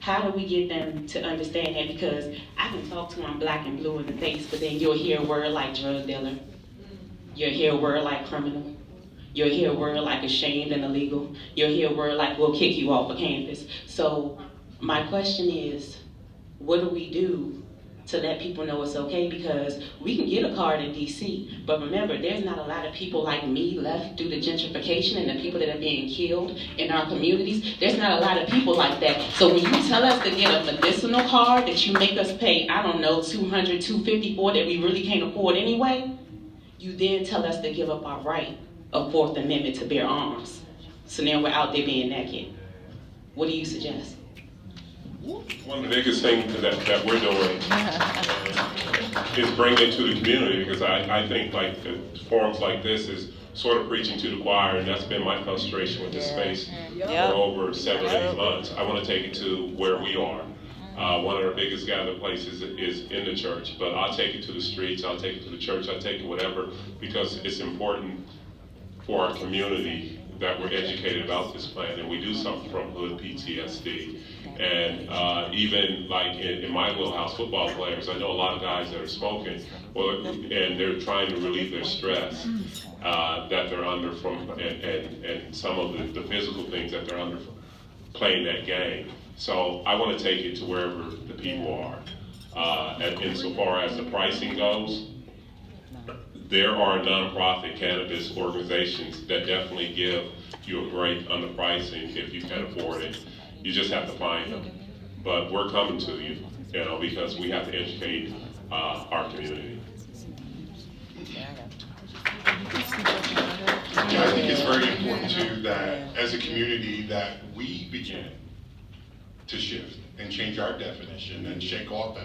How do we get them to understand that? Because I can talk to them black and blue in the face, but then you'll hear a word like drug dealer. You'll hear a word like criminal. You'll hear a word like ashamed and illegal. You'll hear a word like we'll kick you off of campus. So my question is, what do we do to let people know it's okay? Because we can get a card in DC, but remember, there's not a lot of people like me left due to gentrification and the people that are being killed in our communities. There's not a lot of people like that. So when you tell us to get a medicinal card that you make us pay, I don't know, $200, $250 for that we really can't afford anyway, you then tell us to give up our right of Fourth Amendment to bear arms. So now we're out there being naked. What do you suggest? One of the biggest things that we're doing is bringing it to the community, because I think like forums like this is sort of preaching to the choir, and that's been my frustration with this space for over 7 or 8 months. I want to take it to where we are. One of our biggest gathering places is in the church, but I'll take it to the streets, I'll take it to the church, I'll take it whatever, because it's important for our community that we're educated about this plan, and we do something from hood PTSD. And even like in my wheelhouse, football players, I know a lot of guys that are smoking, and they're trying to relieve their stress that they're under from, and some of the physical things that they're under from playing that game. So I want to take it to wherever the people are. And insofar as the pricing goes, there are nonprofit cannabis organizations that definitely give you a break on the pricing if you can afford it. You just have to find them. But we're coming to you, because we have to educate our community. Yeah, I think it's very important too that as a community that we begin to shift and change our definition and shake off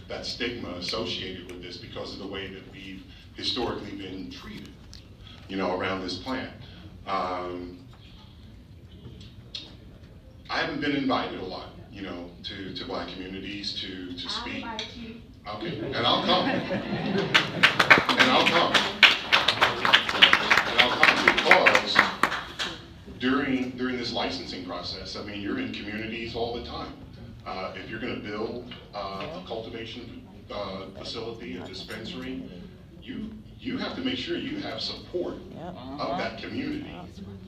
that stigma associated with this because of the way that we've historically been treated, around this plant. I haven't been invited a lot, to Black communities to speak. I'll invite you. Okay, and I'll come. And I'll come. And I'll come because during this licensing process, I mean, you're in communities all the time. If you're going to build a cultivation facility, a dispensary, you have to make sure you have support of that community,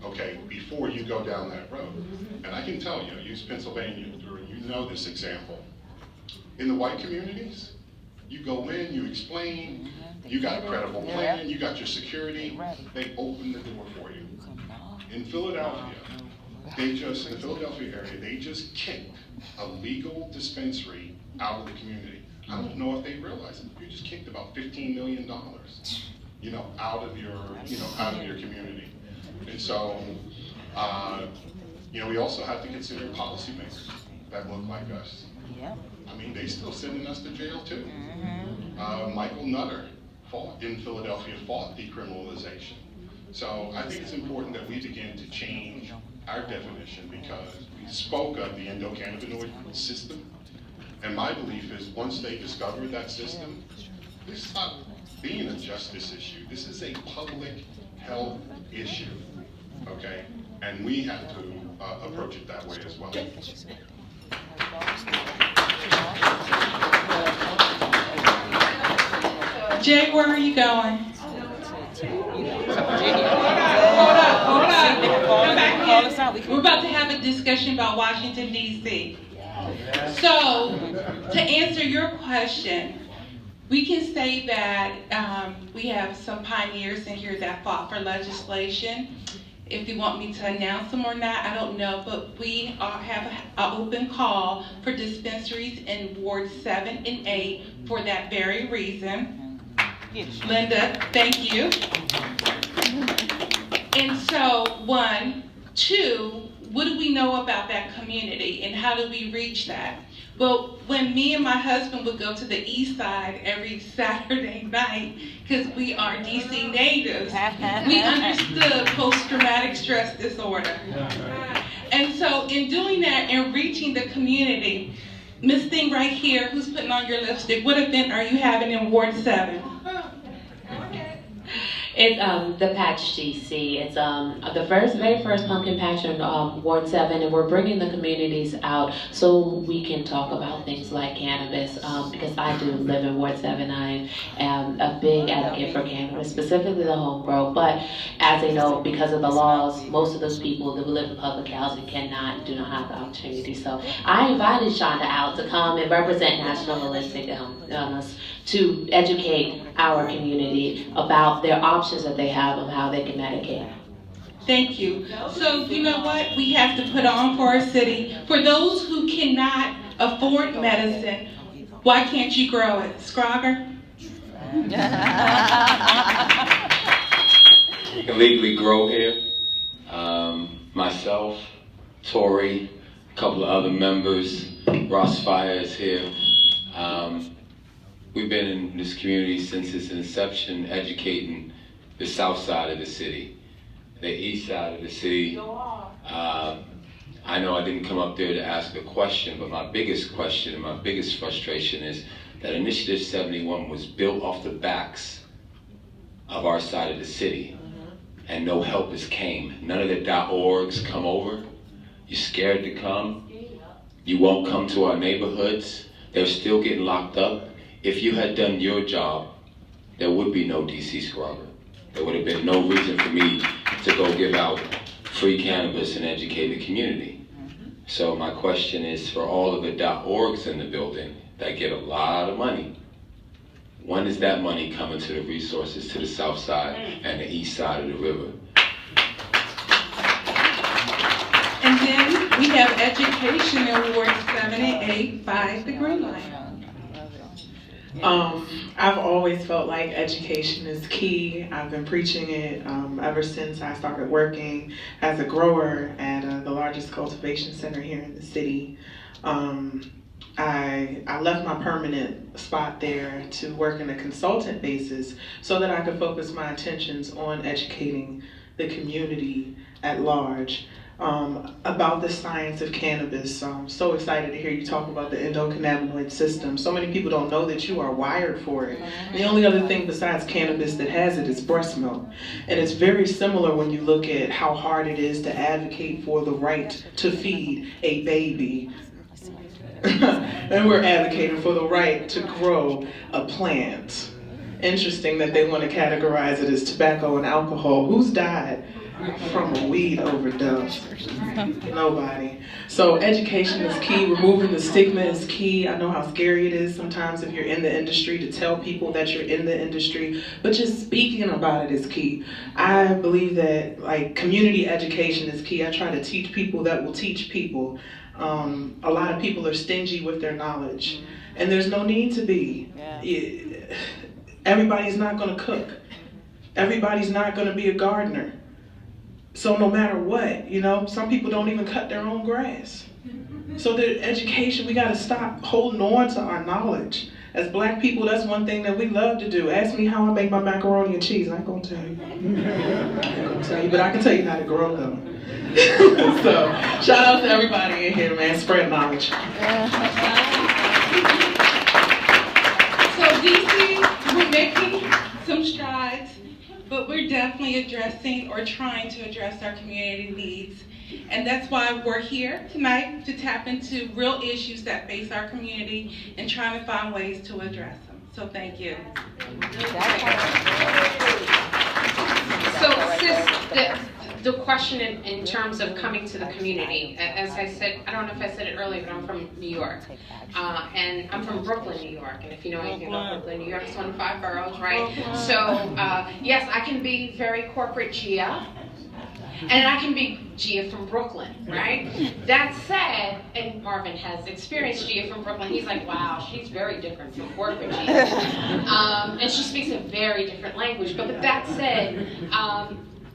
okay, before you go down that road. And I can tell you, use Pennsylvania, you know this example. In the white communities, you go in, you explain, you got a credible plan, you got your security, they open the door for you. In Philadelphia, in the Philadelphia area, they just kicked a legal dispensary out of the community. I don't know if they realize it. You just kicked about $15 million, out of your community. And so, we also have to consider policymakers that look like us. I mean, they still sending us to jail too. Michael Nutter in Philadelphia fought decriminalization. So I think it's important that we begin to change our definition, because we spoke of the endocannabinoid system. And my belief is once they discover that system, this stopped being a justice issue. This is a public health issue, okay? And we have to approach it that way as well. Jay, where are you going? Hold up. Come back here. We're about to have a discussion about Washington, D.C. So, to answer your question, we can say that we have some pioneers in here that fought for legislation. If you want me to announce them or not, I don't know, but we have an open call for dispensaries in Ward 7 and 8 for that very reason. Linda, thank you. And so, 1, 2, what do we know about that community and how do we reach that? Well, when me and my husband would go to the east side every Saturday night, because we are DC natives, we understood post-traumatic stress disorder. And so in doing that and reaching the community, Miss Thing right here, who's putting on your lipstick, what event are you having in Ward 7? It's the Patch DC. It's the very first pumpkin patch in Ward 7, and we're bringing the communities out so we can talk about things like cannabis. Because I do live in Ward 7, I am a big advocate for cannabis, specifically the home grow. But as they know, because of the laws, most of those people that live in public housing do not have the opportunity. So I invited Shonda out to come and represent National Holistic Illness to educate our community about their options that they have of how they can medicate. Thank you. So you know what? We have to put on for our city. For those who cannot afford medicine, why can't you grow it? Scrogger? You can legally grow here. Myself, Tori, a couple of other members, Ross Fire is here. We've been in this community since its inception, educating the south side of the city. The east side of the city, I know I didn't come up there to ask a question, but my biggest question and my biggest frustration is that Initiative 71 was built off the backs of our side of the city, and no helpers came. None of the .orgs come over. You're scared to come. You won't come to our neighborhoods. They're still getting locked up. If you had done your job, there would be no DC Scrogger. There would have been no reason for me to go give out free cannabis and educate the community. So my question is for all of the .orgs in the building that get a lot of money, when is that money coming to the resources to the south side and the east side of the river? And then we have education in Ward 7 and 8 by the Green Line. I've always felt like education is key. I've been preaching it ever since I started working as a grower at the largest cultivation center here in the city. I left my permanent spot there to work in a consultant basis so that I could focus my attentions on educating the community at large about the science of cannabis. I'm so excited to hear you talk about the endocannabinoid system. So many people don't know that you are wired for it. And the only other thing besides cannabis that has it is breast milk. And it's very similar when you look at how hard it is to advocate for the right to feed a baby. And we're advocating for the right to grow a plant. Interesting that they want to categorize it as tobacco and alcohol. Who's died from a weed overdose? Nobody. So education is key. Removing the stigma is key. I know how scary it is sometimes if you're in the industry to tell people that you're in the industry, but just speaking about it is key. I believe that community education is key. I try to teach people that will teach people. A lot of people are stingy with their knowledge, and there's no need to be. Everybody's not going to cook. Everybody's not going to be a gardener. So no matter what, some people don't even cut their own grass. So the education, we got to stop holding on to our knowledge. As Black people, that's one thing that we love to do. Ask me how I make my macaroni and cheese. I ain't going to tell you. I ain't going to tell you, but I can tell you how to grow them. So shout out to everybody in here, man. Spread knowledge. So DC, we're making some strides, but we're definitely addressing or trying to address our community needs. And that's why we're here tonight, to tap into real issues that face our community and trying to find ways to address them. So thank you. So sis, the question in terms of coming to the community, as I said, I don't know if I said it earlier, but I'm from New York. And I'm from Brooklyn, New York. And if you know anything about Brooklyn, New York, it's one of 5 boroughs, right? So yes, I can be very corporate Gia. And I can be Gia from Brooklyn, right? That said, and Marvin has experienced Gia from Brooklyn. He's like, wow, she's very different from corporate Gia. And she speaks a very different language. But with that said,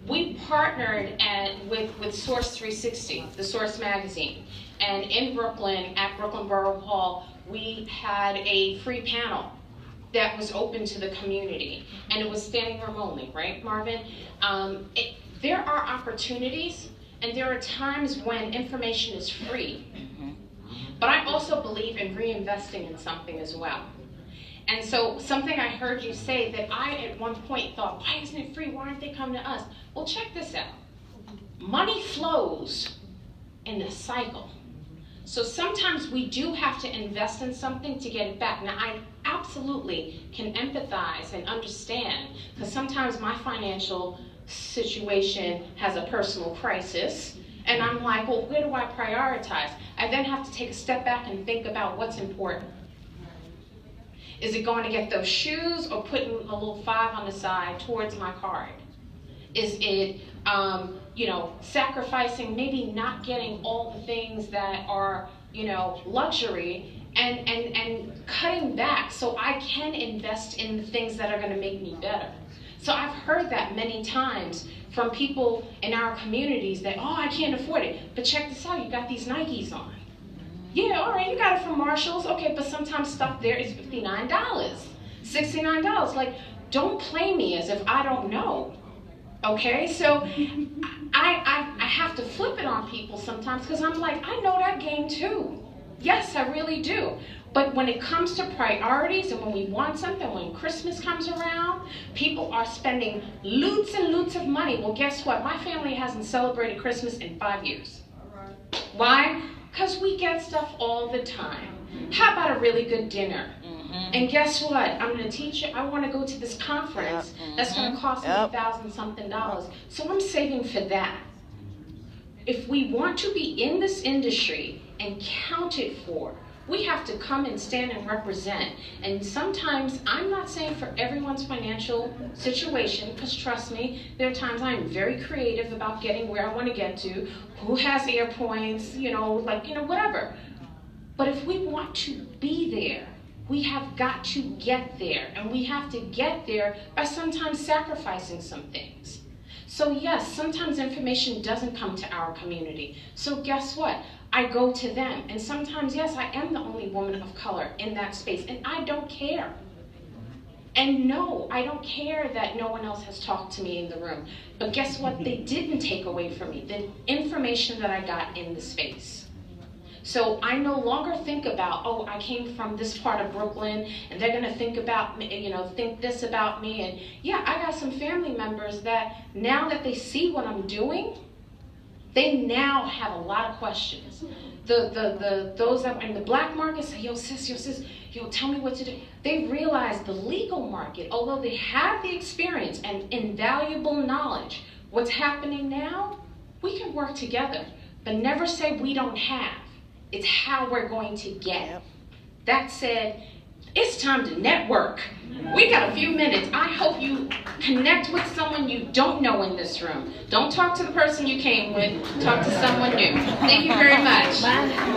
we partnered with Source 360, the Source magazine. And in Brooklyn, at Brooklyn Borough Hall, we had a free panel that was open to the community. And it was standing room only, right, Marvin? There are opportunities, and there are times when information is free. But I also believe in reinvesting in something as well. And so something I heard you say that I at one point thought, why isn't it free? Why aren't they coming to us? Well, check this out. Money flows in a cycle. So sometimes we do have to invest in something to get it back. Now, I absolutely can empathize and understand, because sometimes my financial situation has a personal crisis, and I'm like, well, where do I prioritize? I then have to take a step back and think about what's important. Is it going to get those shoes or putting a little 5 on the side towards my card? Is it, sacrificing, maybe not getting all the things that are, luxury, and cutting back so I can invest in the things that are going to make me better? So I've heard that many times from people in our communities that, oh, I can't afford it. But check this out, you got these Nikes on. Yeah, all right, you got it from Marshalls. Okay, but sometimes stuff there is $59, $69. Like, don't play me as if I don't know. Okay, so I have to flip it on people sometimes because I'm like, I know that game too. Yes, I really do. But when it comes to priorities and when we want something, when Christmas comes around, people are spending loots and loots of money. Well, guess what? My family hasn't celebrated Christmas in 5 years. Why? Because we get stuff all the time. How about a really good dinner? And guess what? I'm going to teach you. I want to go to this conference that's going to cost me $1,000-something. So I'm saving for that. If we want to be in this industry and counted for, we have to come and stand and represent. And sometimes, I'm not saying for everyone's financial situation, because trust me, there are times I'm very creative about getting where I want to get to, who has air points, whatever. But if we want to be there, we have got to get there. And we have to get there by sometimes sacrificing some things. So yes, sometimes information doesn't come to our community. So guess what? I go to them. And sometimes, yes, I am the only woman of color in that space. And I don't care. And no, I don't care that no one else has talked to me in the room. But guess what? They didn't take away from me the information that I got in the space. So I no longer think about, oh, I came from this part of Brooklyn, and they're going to think about me, think this about me. And yeah, I got some family members that now that they see what I'm doing, they now have a lot of questions. Those that are in the black market say, yo, sis, tell me what to do. They realize the legal market, although they have the experience and invaluable knowledge, what's happening now, we can work together. But never say we don't have. It's how we're going to get. Yep. That said, it's time to network. We got a few minutes. I hope you connect with someone you don't know in this room. Don't talk to the person you came with. Talk to someone new. Thank you very much. Bye.